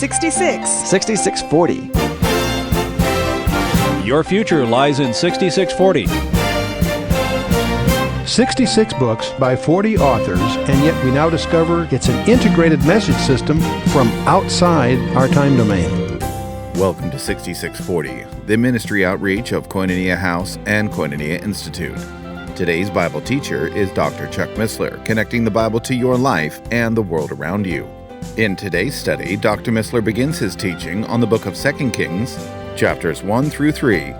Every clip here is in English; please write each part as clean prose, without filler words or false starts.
66. 6640. Your future lies in 6640. 66 books by 40 authors, and yet we now discover it's an integrated message system from outside our time domain. Welcome to 6640, the ministry outreach of Koinonia House and Koinonia Institute. Today's Bible teacher is Dr. Chuck Missler, connecting the Bible to your life and the world around you. In today's study, Dr. Missler begins his teaching on the book of 2 Kings, chapters 1 through 3.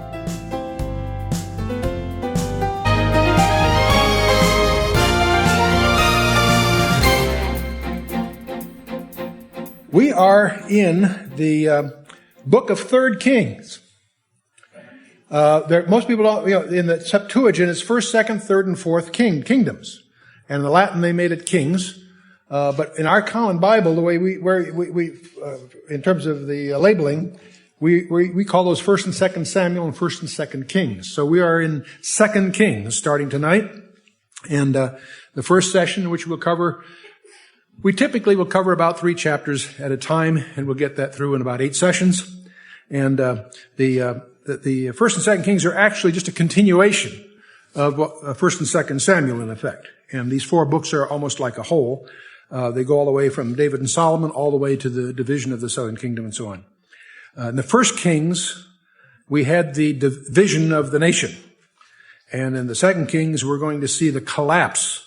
We are in the book of 3 Kings. Most people don't, in the Septuagint, it's 1st, 2nd, 3rd, and 4th kingdoms. And in the Latin, they made it kings. But in our common Bible, the way we in terms of the labeling, we call those 1st and 2nd Samuel and 1st and 2nd Kings. So we are in 2 Kings starting tonight. And the first session, which we typically will cover about 3 chapters at a time, and we'll get that through in about 8 sessions. And the 1st and 2nd Kings are actually just a continuation of 1st and 2nd Samuel, in effect. And these 4 books are almost like a whole. They go all the way from David and Solomon all the way to the division of the southern kingdom and so on. In the 1st Kings, we had the division of the nation. And in the 2nd Kings, we're going to see the collapse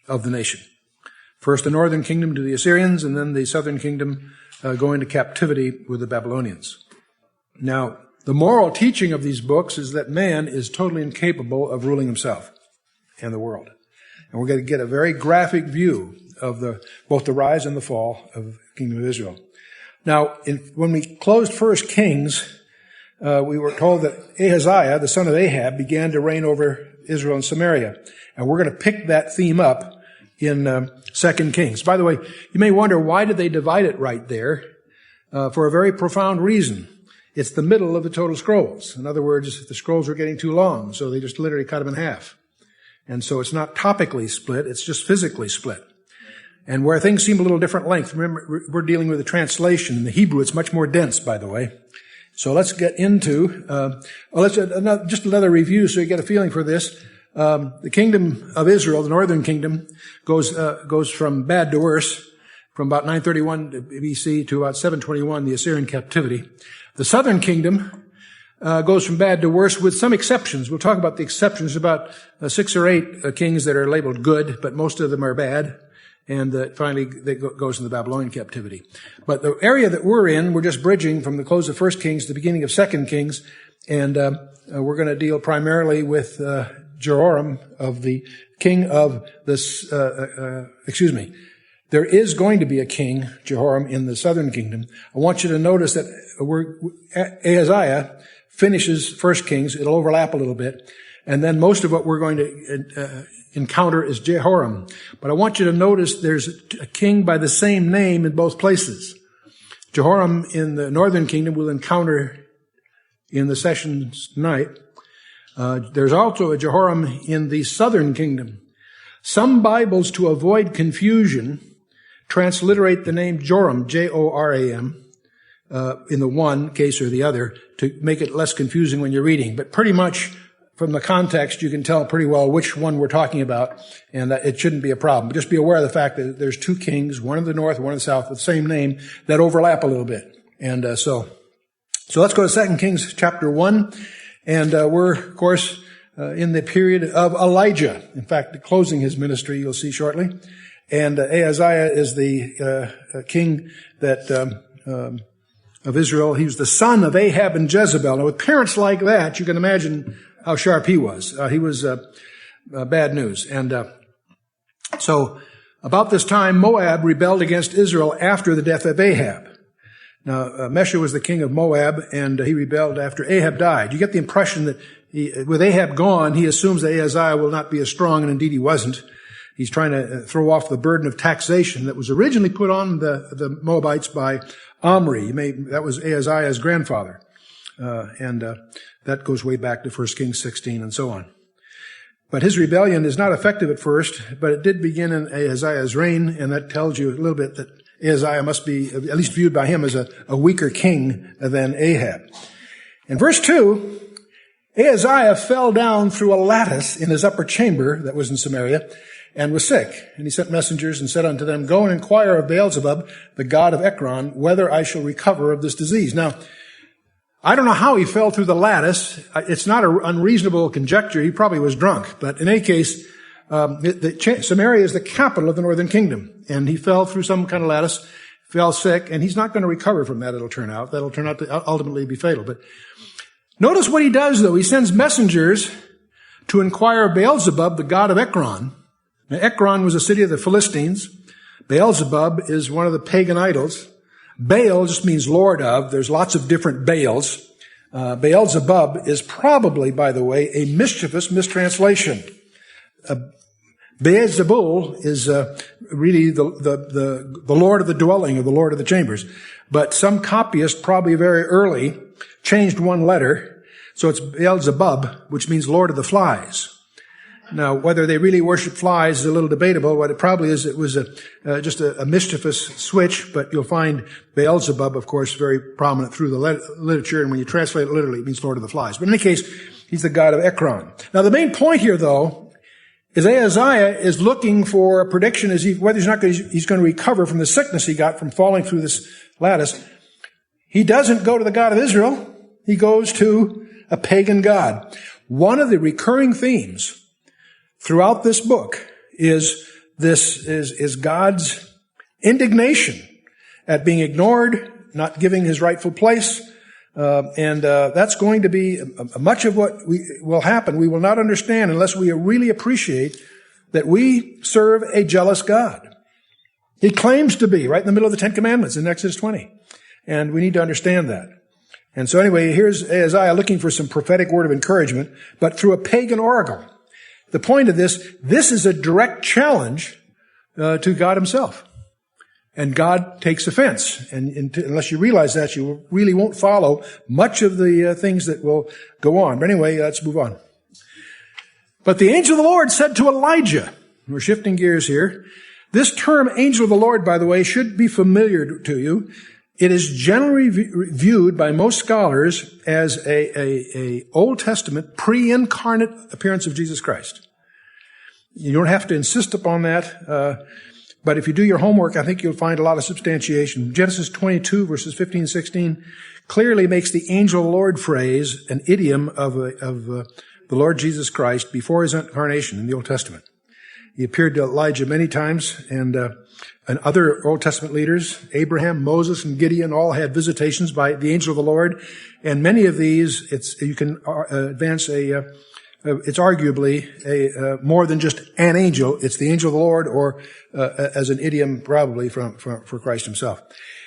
of the nation. First the northern kingdom to the Assyrians, and then the southern kingdom go into captivity with the Babylonians. Now, the moral teaching of these books is that man is totally incapable of ruling himself and the world. And we're going to get a very graphic view of both the rise and the fall of the kingdom of Israel. Now, when we closed 1 Kings, we were told that Ahaziah, the son of Ahab, began to reign over Israel and Samaria. And we're going to pick that theme up in 2 Kings. By the way, you may wonder, why did they divide it right there? For a very profound reason. It's the middle of the total scrolls. In other words, the scrolls were getting too long, so they just literally cut them in half. And so it's not topically split, it's just physically split. And where things seem a little different length, remember, we're dealing with a translation. In the Hebrew, it's much more dense, by the way. So let's get into, just another review so you get a feeling for this. The kingdom of Israel, the northern kingdom, goes from bad to worse, from about 931 BC to about 721, the Assyrian captivity. The southern kingdom goes from bad to worse with some exceptions. We'll talk about the exceptions, about 6 or 8 kings that are labeled good, but most of them are bad. And finally, that goes in the Babylonian captivity. But the area that we're in, we're just bridging from the close of 1 Kings to the beginning of 2 Kings. And we're going to deal primarily with Jehoram, of the king of this, there is going to be a king, Jehoram, in the southern kingdom. I want you to notice that Ahaziah finishes 1 Kings. It'll overlap a little bit. And then most of what we're going to encounter is Jehoram. But I want you to notice there's a king by the same name in both places. Jehoram in the northern kingdom we'll encounter in the sessions tonight. There's also a Jehoram in the southern kingdom. Some Bibles, to avoid confusion, transliterate the name Joram, Joram, in the one case or the other, to make it less confusing when you're reading. But pretty much from the context, you can tell pretty well which one we're talking about, and it shouldn't be a problem. But just be aware of the fact that there's 2 kings, one in the north, one in the south, with the same name, that overlap a little bit. And so let's go to 2 Kings chapter 1. And we're, of course, in the period of Elijah. In fact, closing his ministry, you'll see shortly. And Ahaziah is the king of Israel. He was the son of Ahab and Jezebel. Now, with parents like that, you can imagine how sharp he was. He was bad news. And so about this time, Moab rebelled against Israel after the death of Ahab. Now, Mesha was the king of Moab, and he rebelled after Ahab died. You get the impression that with Ahab gone, he assumes that Ahaziah will not be as strong, and indeed he wasn't. He's trying to throw off the burden of taxation that was originally put on the Moabites by Omri. That was Ahaziah's grandfather. And that goes way back to 1 Kings 16 and so on. But his rebellion is not effective at first, but it did begin in Ahaziah's reign, and that tells you a little bit that Ahaziah must be at least viewed by him as a weaker king than Ahab. In verse 2, Ahaziah fell down through a lattice in his upper chamber that was in Samaria and was sick. And he sent messengers and said unto them, Go and inquire of Beelzebub, the god of Ekron, whether I shall recover of this disease. Now, I don't know how he fell through the lattice. It's not an unreasonable conjecture. He probably was drunk. But in any case, Samaria is the capital of the northern kingdom. And he fell through some kind of lattice, fell sick, and he's not going to recover from that, it'll turn out. That'll turn out to ultimately be fatal. But notice what he does, though. He sends messengers to inquire of Beelzebub, the god of Ekron. Now, Ekron was a city of the Philistines. Beelzebub is one of the pagan idols. Baal just means Lord of. There's lots of different Baals. Beelzebub is probably, by the way, a mischievous mistranslation. Beelzebul is really the Lord of the dwelling, or the Lord of the chambers. But some copyist, probably very early, changed one letter, so it's Beelzebub, which means Lord of the flies. Now, whether they really worship flies is a little debatable. What it probably is, it was just a mischievous switch, but you'll find Beelzebub, of course, very prominent through the literature, and when you translate it literally, it means Lord of the flies. But in any case, he's the god of Ekron. Now, the main point here, though, is Ahaziah is looking for a prediction as whether he's going to recover from the sickness he got from falling through this lattice. He doesn't go to the God of Israel. He goes to a pagan god. One of the recurring themes throughout this book is God's indignation at being ignored, not giving his rightful place. And that's going to be much of what will happen. We will not understand unless we really appreciate that we serve a jealous God. He claims to be right in the middle of the Ten Commandments in Exodus 20. And we need to understand that. And so anyway, here's Ahaziah looking for some prophetic word of encouragement, but through a pagan oracle. The point of this is a direct challenge to God himself. And God takes offense. And unless you realize that, you really won't follow much of the things that will go on. But anyway, let's move on. But the angel of the Lord said to Elijah, we're shifting gears here. This term, angel of the Lord, by the way, should be familiar to you. It is generally viewed by most scholars as a Old Testament pre-incarnate appearance of Jesus Christ. You don't have to insist upon that, but if you do your homework, I think you'll find a lot of substantiation. Genesis 22, verses 15 and 16, clearly makes the angel of the Lord phrase an idiom of the Lord Jesus Christ before his incarnation in the Old Testament. He appeared to Elijah many times, and other Old Testament leaders, Abraham, Moses, and Gideon, all had visitations by the angel of the Lord. And many of these, you can advance it's arguably more than just an angel. It's the angel of the Lord, or as an idiom probably for Christ himself.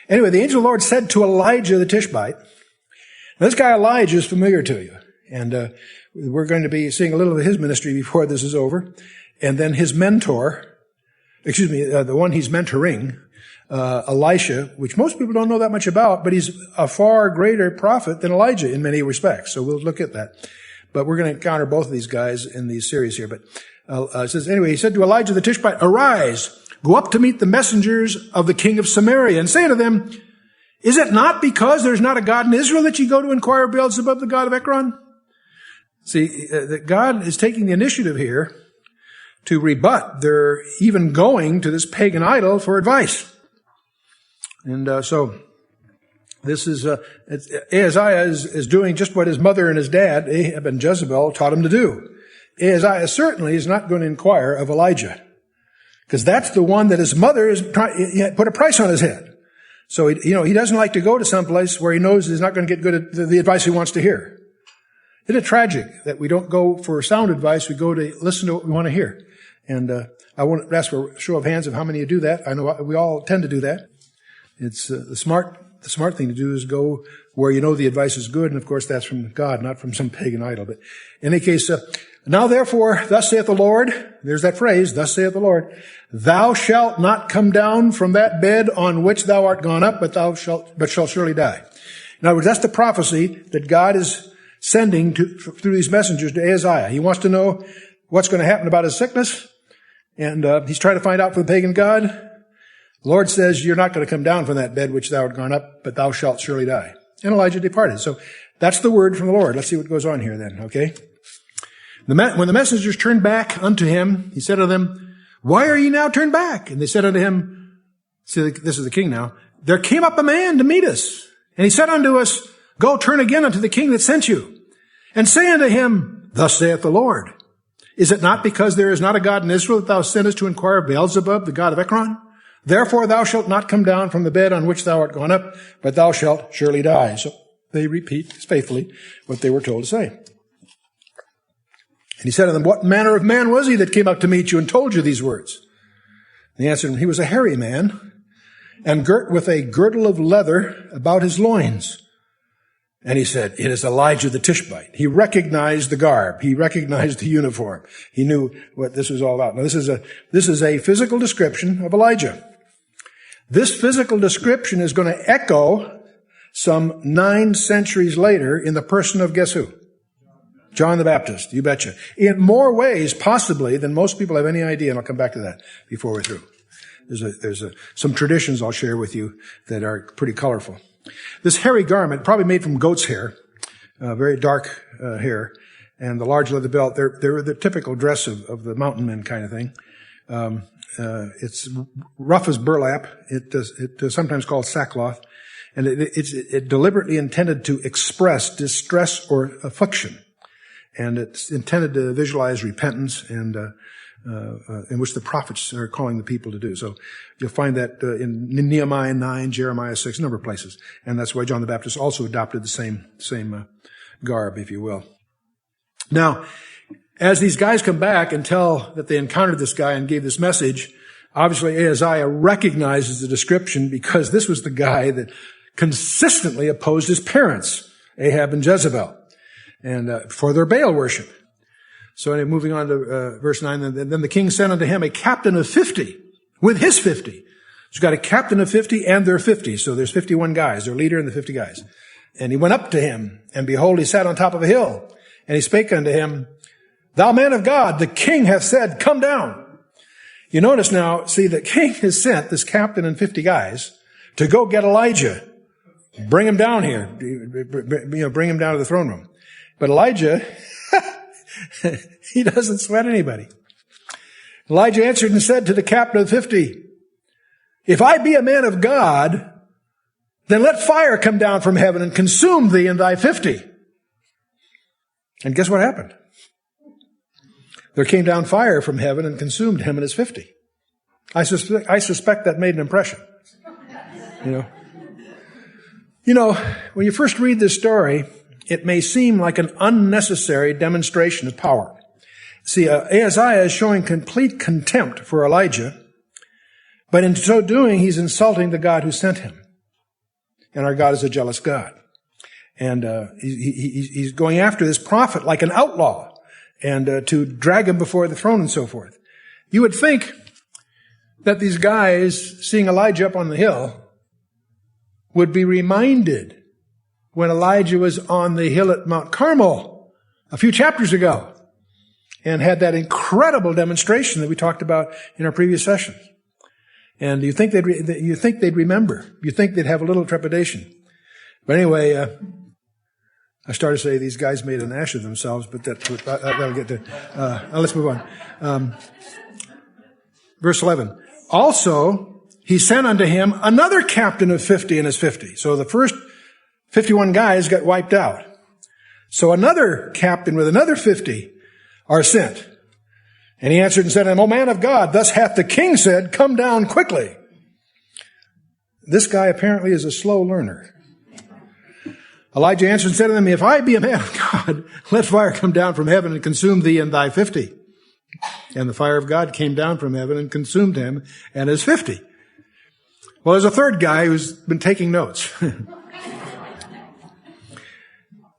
Anyway, the angel of the Lord said to Elijah the Tishbite. Now, this guy Elijah is familiar to you, and we're going to be seeing a little of his ministry before this is over. And then his mentor, the one he's mentoring, Elisha, which most people don't know that much about, but he's a far greater prophet than Elijah in many respects. So we'll look at that. But we're going to encounter both of these guys in these series here. But it says, anyway, he said to Elijah the Tishbite, Arise, go up to meet the messengers of the king of Samaria, and say to them, Is it not because there's not a God in Israel that you go to inquire of Beelzebub, the god of Ekron? See, God is taking the initiative here to rebut their even going to this pagan idol for advice. And so this is Ahaziah is doing just what his mother and his dad, Ahab and Jezebel, taught him to do. Ahaziah certainly is not going to inquire of Elijah, because that's the one that his mother is put a price on his head. So he doesn't like to go to some place where he knows he's not going to get good at the advice he wants to hear. Isn't it tragic that we don't go for sound advice, we go to listen to what we want to hear? And I want to ask for a show of hands of how many of you do that. I know we all tend to do that. It's the smart thing to do is go where you know the advice is good, and of course that's from God, not from some pagan idol. But in any case, now therefore, thus saith the Lord, there's that phrase, thus saith the Lord, thou shalt not come down from that bed on which thou art gone up, but shalt surely die. In other words, that's the prophecy that God is sending through these messengers to Ahaziah. He wants to know what's going to happen about his sickness, and he's trying to find out from the pagan god. The Lord says, you're not going to come down from that bed which thou art gone up, but thou shalt surely die. And Elijah departed. So that's the word from the Lord. Let's see what goes on here then, okay? When the messengers turned back unto him, he said to them, why are ye now turned back? And they said unto him, see, this is the king now, there came up a man to meet us. And he said unto us, go turn again unto the king that sent you, and say unto him, thus saith the Lord, is it not because there is not a God in Israel that thou sendest to inquire of Beelzebub, the god of Ekron? Therefore thou shalt not come down from the bed on which thou art gone up, but thou shalt surely die. So they repeat faithfully what they were told to say. And he said to them, what manner of man was he that came up to meet you and told you these words? And he answered, he was a hairy man, and girt with a girdle of leather about his loins. And he said, it is Elijah the Tishbite. He recognized the garb. He recognized the uniform. He knew what this was all about. Now, this is a physical description of Elijah. This physical description is going to echo some 9 centuries later in the person of guess who? John the Baptist, you betcha. In more ways, possibly, than most people have any idea, and I'll come back to that before we're through. There's some traditions I'll share with you that are pretty colorful. This hairy garment, probably made from goat's hair, very dark hair, and the large leather belt, they're the typical dress of the mountain men kind of thing. It's rough as burlap. It's sometimes called sackcloth, and it's deliberately intended to express distress or affliction, and it's intended to visualize repentance and in which the prophets are calling the people to do. So you'll find that in Nehemiah 9, Jeremiah 6, a number of places, and that's why John the Baptist also adopted the same garb, if you will. Now, as these guys come back and tell that they encountered this guy and gave this message, obviously Ahaziah recognizes the description because this was the guy that consistently opposed his parents, Ahab and Jezebel, and for their Baal worship. So anyway, moving on to verse 9, then the king sent unto him a captain of 50 with his 50. He's got a captain of 50 and their 50. So there's 51 guys, their leader and the 50 guys. And he went up to him, and behold, he sat on top of a hill. And he spake unto him, thou man of God, the king hath said, come down. You notice now, see, the king has sent this captain and 50 guys to go get Elijah. Bring him down here. Bring him down to the throne room. But Elijah, he doesn't sweat anybody. Elijah answered and said to the captain of 50, if I be a man of God, then let fire come down from heaven and consume thee and thy 50. And guess what happened? There came down fire from heaven and consumed him and his 50. I suspect that made an impression. You know, when you first read this story, it may seem like an unnecessary demonstration of power. See, Ahaziah is showing complete contempt for Elijah, but in so doing, he's insulting the God who sent him. And our God is a jealous God. And he's going after this prophet like an outlaw, and to drag him before the throne and so forth. You would think that these guys, seeing Elijah up on the hill, would be reminded when Elijah was on the hill at Mount Carmel a few chapters ago and had that incredible demonstration that we talked about in our previous sessions. And you think they'd remember. You think they'd have a little trepidation. But anyway, I started to say these guys made an ass of themselves, but that'll get to. Let's move on. Verse 11. Also, he sent unto him another captain of 50 and his 50. So the first 51 guys got wiped out. So another captain with another 50 are sent. And he answered and said to him, O man of God, thus hath the king said, come down quickly. This guy apparently is a slow learner. Elijah answered and said to them, if I be a man of God, let fire come down from heaven and consume thee and thy 50. And the fire of God came down from heaven and consumed him and his 50. Well, there's a third guy who's been taking notes.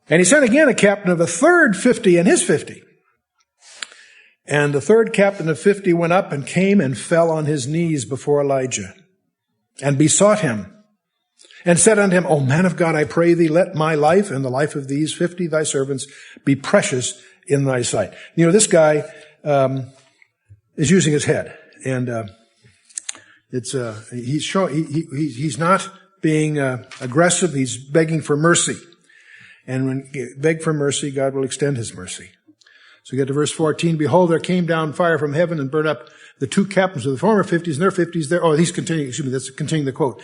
And he sent again a captain of a third 50 and his 50. And the third captain of 50 went up and came and fell on his knees before Elijah and besought him and said unto him, O man of God, I pray thee, let my life and the life of these 50 thy servants be precious in thy sight. You know, this guy is using his head. And He's not being aggressive. He's begging for mercy. And when you beg for mercy, God will extend his mercy. So we get to verse 14. Behold, there came down fire from heaven and burned up the two captains of the former 50s and their 50s. He's continuing, that's continuing the quote.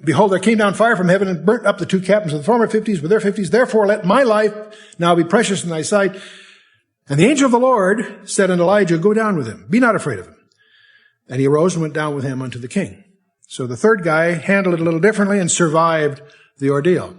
Behold, there came down fire from heaven and burnt up the two captains of the former 50s with their 50s. Therefore, let my life now be precious in thy sight. And the angel of the Lord said unto Elijah, go down with him. Be not afraid of him. And he arose and went down with him unto the king. So the third guy handled it a little differently and survived the ordeal.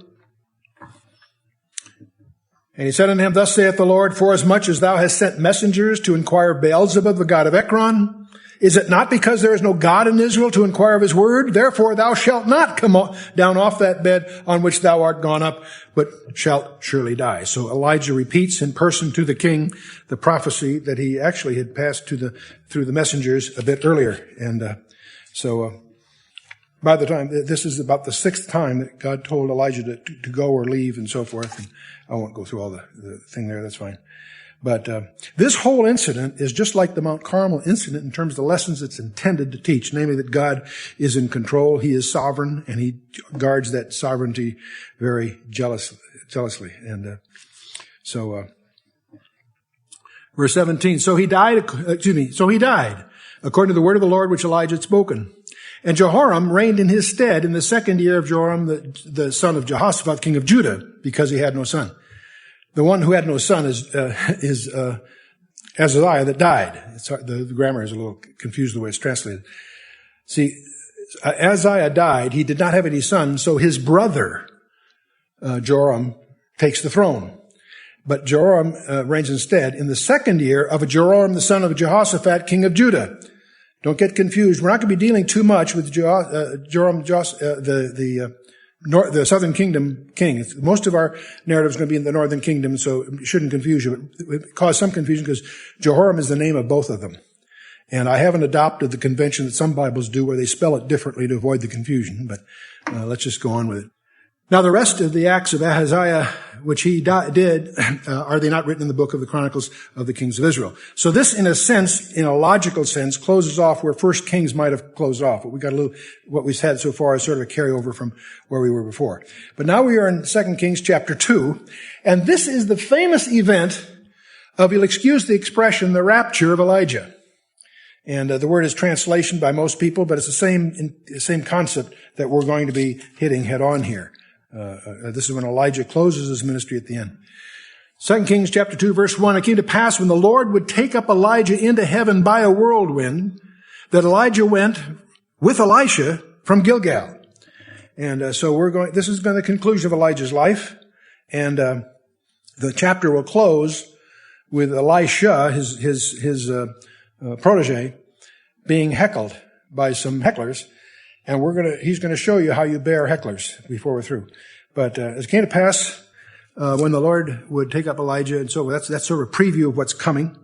And he said unto him, thus saith the Lord, forasmuch as thou hast sent messengers to inquire of Beelzebub, the god of Ekron, is it not because there is no God in Israel to inquire of his word? Therefore thou shalt not come down off that bed on which thou art gone up, but shalt surely die. So Elijah repeats in person to the king the prophecy that he actually had passed through the messengers a bit earlier. And by the time, this is about the sixth time that God told Elijah to go or leave and so forth. And I won't go through all the thing there, that's fine. But this whole incident is just like the Mount Carmel incident in terms of the lessons it's intended to teach, namely that God is in control, he is sovereign, and he guards that sovereignty very jealously. And verse 17, so he died according to the word of the Lord which Elijah had spoken. And Jehoram reigned in his stead in the second year of Joram, the son of Jehoshaphat, king of Judah, because he had no son. The one who had no son is Ahaziah that died. The grammar is a little confused the way it's translated. See, Ahaziah died. He did not have any sons, so his brother, Joram, takes the throne. But Joram reigns instead in the second year of Joram, the son of Jehoshaphat, king of Judah. Don't get confused. We're not going to be dealing too much with Joram, the southern kingdom king. Most of our narrative is going to be in the northern kingdom, so it shouldn't confuse you. It caused some confusion because Jehoram is the name of both of them. And I haven't adopted the convention that some Bibles do where they spell it differently to avoid the confusion, but let's just go on with it. Now, the rest of the acts of Ahaziah, which he did, are they not written in the book of the Chronicles of the Kings of Israel? So this, in a sense, in a logical sense, closes off where 1 Kings might have closed off. But we got what we've had so far is sort of a carryover from where we were before. But now we are in 2 Kings chapter 2, and this is the famous event of, you'll excuse the expression, the rapture of Elijah. And the word is translation by most people, but it's the same concept that we're going to be hitting head on here. This is when Elijah closes his ministry at the end. 2 Kings chapter 2 verse 1, it came to pass when the Lord would take up Elijah into heaven by a whirlwind, that Elijah went with Elisha from Gilgal. And this is the conclusion of Elijah's life. And the chapter will close with Elisha, his protege, being heckled by some hecklers. And he's going to show you how you bear hecklers before we're through. But it came to pass when the Lord would take up Elijah, and so that's sort of a preview of what's coming.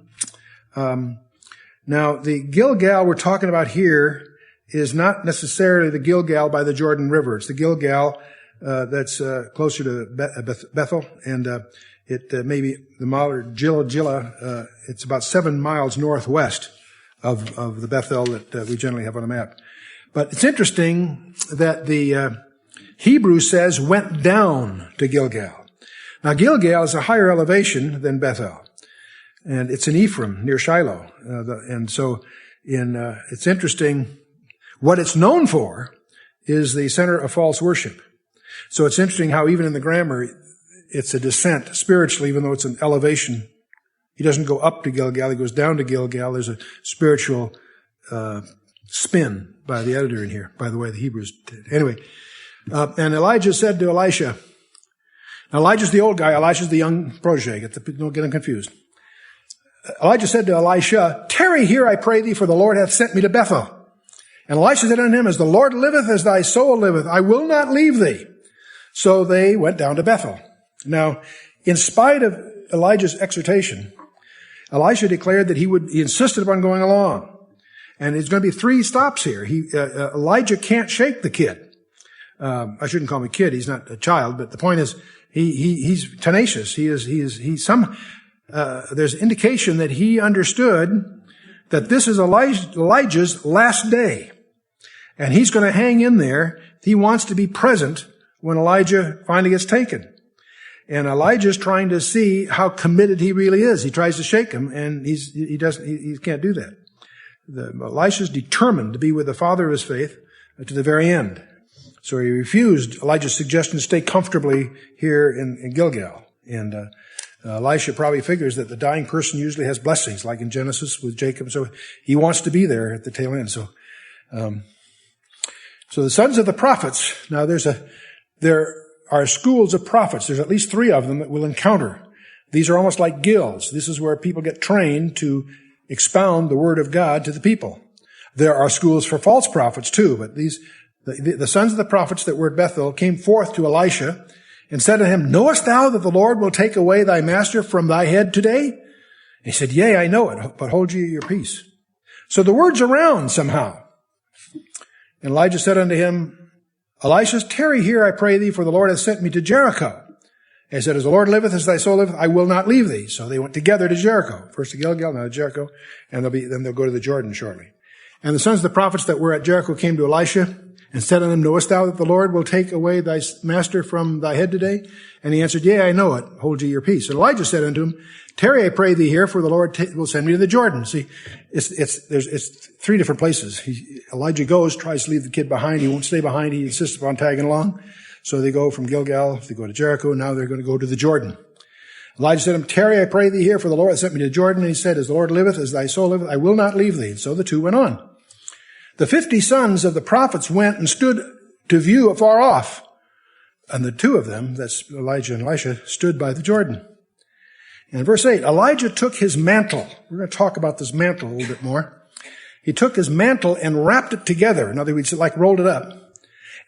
Now, the Gilgal we're talking about here is not necessarily the Gilgal by the Jordan River. It's the Gilgal that's closer to Bethel, and it may be the modern Gila. It's about 7 miles northwest of the Bethel that we generally have on a map. But it's interesting that the Hebrew says went down to Gilgal. Now Gilgal is a higher elevation than Bethel, and it's in Ephraim near Shiloh. It's interesting. What it's known for is the center of false worship. So it's interesting how even in the grammar it's a descent spiritually, even though it's an elevation. He doesn't go up to Gilgal; he goes down to Gilgal. There's a spiritual spin by the editor in here, by the way, the Hebrews did. Anyway, and Elijah said to Elisha, now Elijah's the old guy, Elisha's the young protege, don't get them confused. Elijah said to Elisha, tarry here, I pray thee, for the Lord hath sent me to Bethel. And Elisha said unto him, as the Lord liveth, as thy soul liveth, I will not leave thee. So they went down to Bethel. Now, in spite of Elijah's exhortation, Elisha declared that he insisted upon going along. And there's going to be 3 stops here. Elijah can't shake the kid. I shouldn't call him a kid. He's not a child, but the point is, he's tenacious. There's indication that he understood that this is Elijah's last day. And he's going to hang in there. He wants to be present when Elijah finally gets taken. And Elijah's trying to see how committed he really is. He tries to shake him, and he can't do that. Elisha's determined to be with the father of his faith to the very end. So he refused Elijah's suggestion to stay comfortably here in Gilgal. And Elisha probably figures that the dying person usually has blessings, like in Genesis with Jacob. So he wants to be there at the tail end. So the sons of the prophets, now there are schools of prophets. There's at least 3 of them that we'll encounter. These are almost like guilds. This is where people get trained to expound the word of God to the people. There are schools for false prophets too, but the sons of the prophets that were at Bethel came forth to Elisha and said to him, "Knowest thou that the Lord will take away thy master from thy head today?" And he said, "Yea, I know it, but hold ye your peace." So the word's around somehow. And Elijah said unto him, "Elisha, tarry here, I pray thee, for the Lord hath sent me to Jericho." And he said, "As the Lord liveth, as thy soul liveth, I will not leave thee." So they went together to Jericho. First to Gilgal, now to Jericho, and then they'll go to the Jordan shortly. And the sons of the prophets that were at Jericho came to Elisha and said unto him, "Knowest thou that the Lord will take away thy master from thy head today?" And he answered, "Yea, I know it. Hold ye your peace." And Elijah said unto him, "Tarry, I pray thee here, for the Lord will send me to the Jordan." See, it's 3 different places. Elijah goes, tries to leave the kid behind. He won't stay behind. He insists upon tagging along. So they go from Gilgal, they go to Jericho, and now they're going to go to the Jordan. Elijah said to him, "Tarry, I pray thee here, for the Lord hath sent me to Jordan." And he said, "As the Lord liveth, as thy soul liveth, I will not leave thee." And so the 2 went on. The 50 sons of the prophets went and stood to view afar off. And the 2 of them, that's Elijah and Elisha, stood by the Jordan. And verse 8, Elijah took his mantle. We're going to talk about this mantle a little bit more. He took his mantle and wrapped it together. In other words, like rolled it up.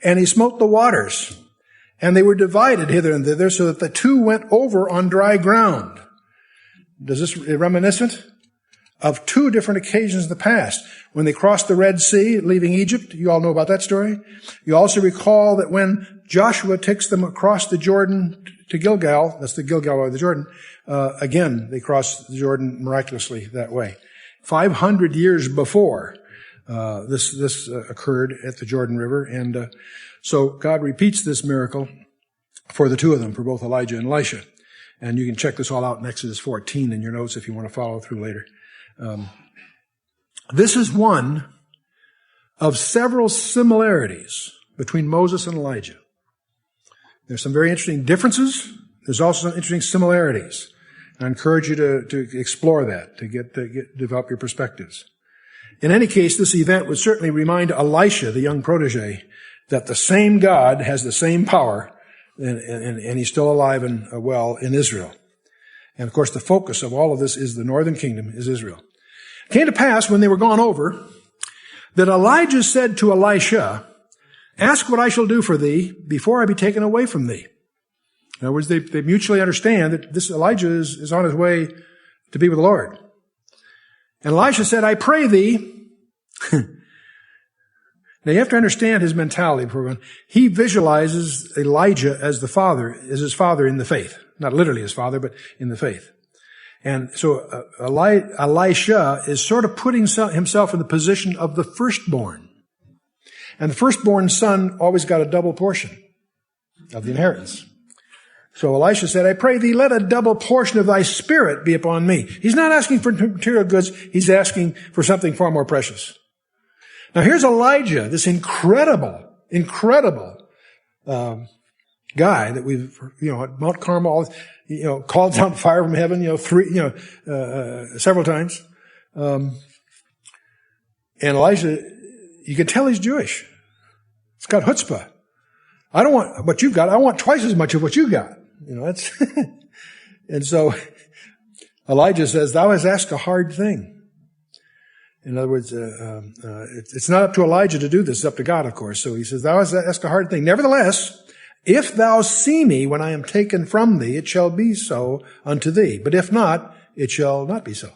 And he smote the waters. And they were divided hither and thither, so that the 2 went over on dry ground. Does this reminiscent of 2 different occasions in the past? When they crossed the Red Sea, leaving Egypt, you all know about that story. You also recall that when Joshua takes them across the Jordan to Gilgal, that's the Gilgal of the Jordan, again, they crossed the Jordan miraculously that way. 500 years before this occurred at the Jordan River, and so God repeats this miracle for the 2 of them, for both Elijah and Elisha. And you can check this all out in Exodus 14 in your notes if you want to follow through later. This is one of several similarities between Moses and Elijah. There's some very interesting differences. There's also some interesting similarities. I encourage you to explore that, to develop your perspectives. In any case, this event would certainly remind Elisha, the young protege, that the same God has the same power, and he's still alive and well in Israel. And of course, the focus of all of this is the northern kingdom, is Israel. It came to pass, when they were gone over, that Elijah said to Elisha, "Ask what I shall do for thee before I be taken away from thee." In other words, they mutually understand that this Elijah is on his way to be with the Lord. And Elisha said, "I pray thee." Now you have to understand his mentality. He visualizes Elijah as his father in the faith. Not literally his father, but in the faith. And so Elisha is sort of putting himself in the position of the firstborn. And the firstborn son always got a double portion of the inheritance. So Elisha said, "I pray thee, let a double portion of thy spirit be upon me." He's not asking for material goods. He's asking for something far more precious. Now here's Elijah, this incredible guy that we've, at Mount Carmel, called down fire from heaven, several times. And Elijah, you can tell he's Jewish. It's got chutzpah. I don't want what you've got. I want twice as much of what you got. That's, and so Elijah says, "Thou hast asked a hard thing." In other words, it's not up to Elijah to do this. It's up to God, of course. So he says, "Thou hast asked a hard thing. Nevertheless, if thou see me when I am taken from thee, it shall be so unto thee. But if not, it shall not be so."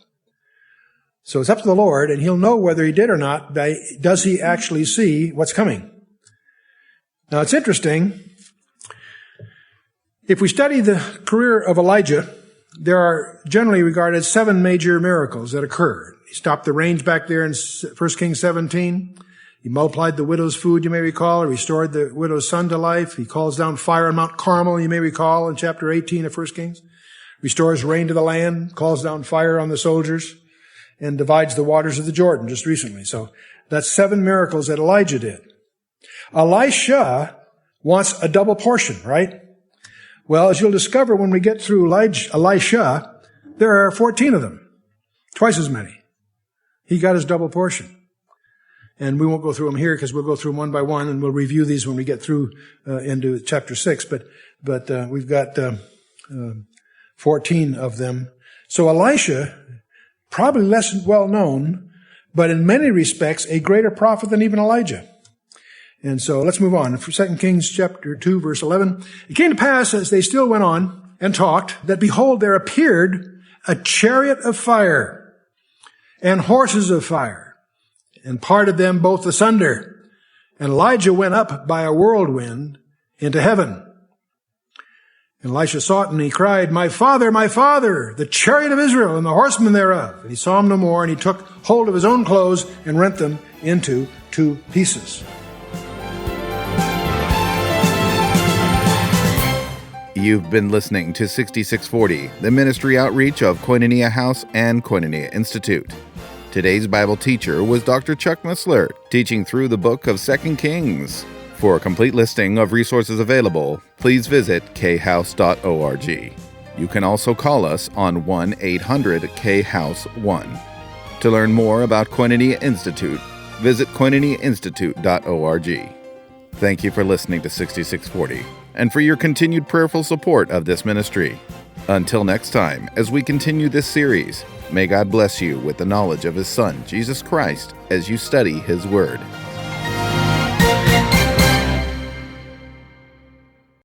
So it's up to the Lord, and he'll know whether he did or not. Does he actually see what's coming? Now, it's interesting. If we study the career of Elijah, there are generally regarded 7 major miracles that occurred. He stopped the rains back there in 1 Kings 17. He multiplied the widow's food, you may recall. He restored the widow's son to life. He calls down fire on Mount Carmel, you may recall, in chapter 18 of 1 Kings. Restores rain to the land, calls down fire on the soldiers, and divides the waters of the Jordan just recently. So that's 7 miracles that Elijah did. Elisha wants a double portion, right? Well, as you'll discover when we get through Elisha, there are 14 of them. Twice as many. He got his double portion. And we won't go through them here because we'll go through them one by one, and we'll review these when we get through into chapter 6. But we've got 14 of them. So Elisha, probably less well known, but in many respects a greater prophet than even Elijah. And so let's move on. For 2 Kings chapter 2, verse 11. It came to pass as they still went on and talked that behold, there appeared a chariot of fire and horses of fire, and parted them both asunder. And Elijah went up by a whirlwind into heaven. And Elisha saw it, and he cried, my father, the chariot of Israel and the horsemen thereof. And he saw him no more, and he took hold of his own clothes and rent them into 2 pieces. You've been listening to 6640, the ministry outreach of Koinonia House and Koinonia Institute. Today's Bible teacher was Dr. Chuck Missler, teaching through the book of 2 Kings. For a complete listing of resources available, please visit khouse.org. You can also call us on 1-800-KHOUSE-1. To learn more about Koinonia Institute, visit koinoniainstitute.org. Thank you for listening to 6640 and for your continued prayerful support of this ministry. Until next time, as we continue this series, may God bless you with the knowledge of His Son, Jesus Christ, as you study His Word.